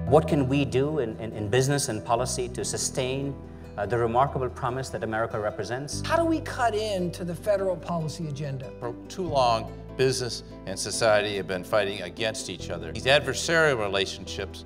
What can we do in business and policy to sustain the remarkable promise that America represents? How do we cut into the federal policy agenda? For too long, business and society have been fighting against each other. These adversarial relationships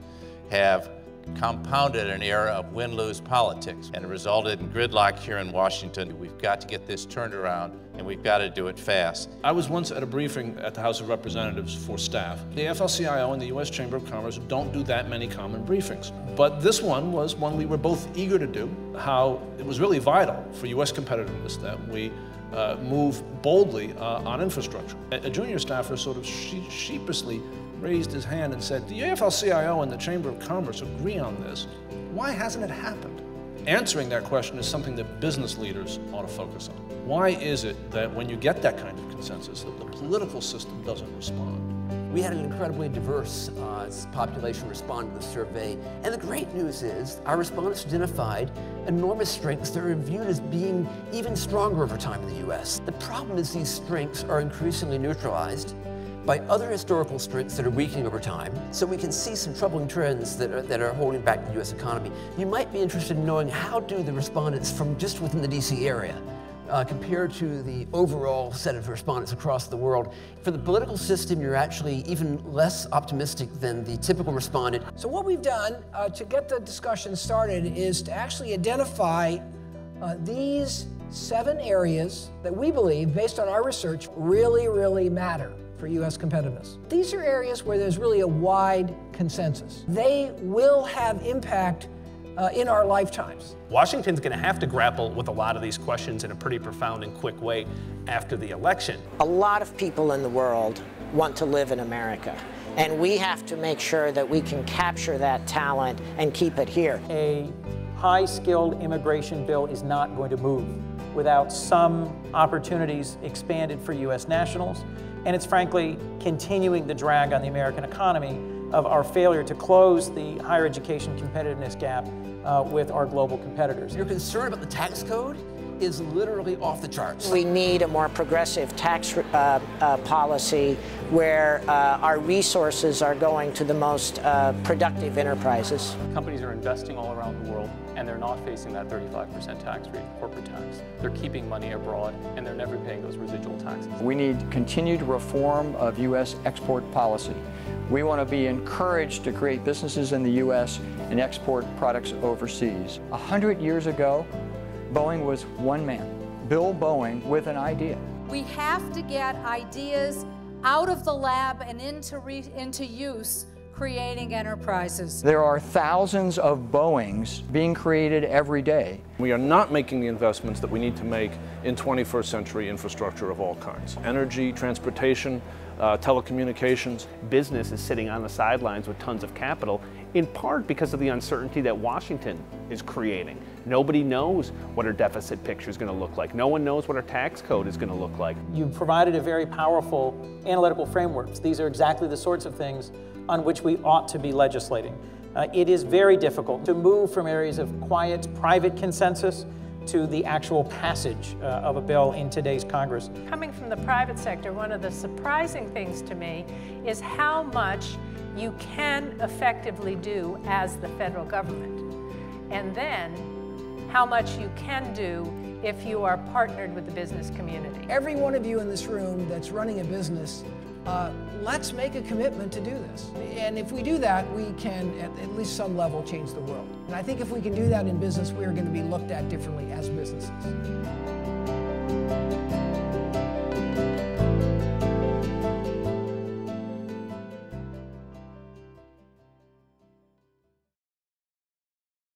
have compounded an era of win-lose politics and resulted in gridlock here in Washington. We've got to get this turned around, and we've got to do it fast. I was once at a briefing at the House of Representatives for staff. The AFL-CIO and the U.S. Chamber of Commerce don't do that many common briefings. But this one was one we were both eager to do, how it was really vital for U.S. competitiveness that we move boldly on infrastructure. A junior staffer sort of sheepishly raised his hand and said, the AFL-CIO and the Chamber of Commerce agree on this. Why hasn't it happened? Answering that question is something that business leaders ought to focus on. Why is it that when you get that kind of consensus, that the political system doesn't respond? We had an incredibly diverse population respond to the survey, and the great news is our respondents identified enormous strengths that are viewed as being even stronger over time in the U.S. The problem is these strengths are increasingly neutralized by other historical strengths that are weakening over time, so we can see some troubling trends that are holding back the U.S. economy. You might be interested in knowing how do the respondents from just within the D.C. area compared to the overall set of respondents across the world. For the political system, you're actually even less optimistic than the typical respondent. So what we've done to get the discussion started is to actually identify these 7 areas that we believe, based on our research, really matter for U.S. competitiveness. These are areas where there's really a wide consensus. They will have impact in our lifetimes. Washington's going to have to grapple with a lot of these questions in a pretty profound and quick way after the election. A lot of people in the world want to live in America, and we have to make sure that we can capture that talent and keep it here. A high-skilled immigration bill is not going to move without some opportunities expanded for U.S. nationals, and it's frankly continuing the drag on the American economy of our failure to close the higher education competitiveness gap with our global competitors. Your concern about the tax code is literally off the charts. We need a more progressive tax policy where our resources are going to the most productive enterprises. Companies are investing all around the world, and they're not facing that 35% tax rate, corporate tax. They're keeping money abroad, and they're never paying those residual taxes. We need continued reform of U.S. export policy. We want to be encouraged to create businesses in the U.S. and export products overseas. 100 years ago, Boeing was one man, Bill Boeing, with an idea. We have to get ideas out of the lab and into use, creating enterprises. There are thousands of Boeings being created every day. We are not making the investments that we need to make in 21st century infrastructure of all kinds. Energy, transportation, telecommunications. Business is sitting on the sidelines with tons of capital, in part because of the uncertainty that Washington is creating. Nobody knows what our deficit picture is going to look like. No one knows what our tax code is going to look like. You provided a very powerful analytical frameworks. These are exactly the sorts of things on which we ought to be legislating. It is very difficult to move from areas of quiet, private consensus to the actual passage of a bill in today's Congress. Coming from the private sector, one of the surprising things to me is how much you can effectively do as the federal government, and then how much you can do if you are partnered with the business community. Every one of you in this room that's running a business, let's make a commitment to do this. And if we do that, we can, at least some level, change the world. And I think if we can do that in business, we are going to be looked at differently as businesses.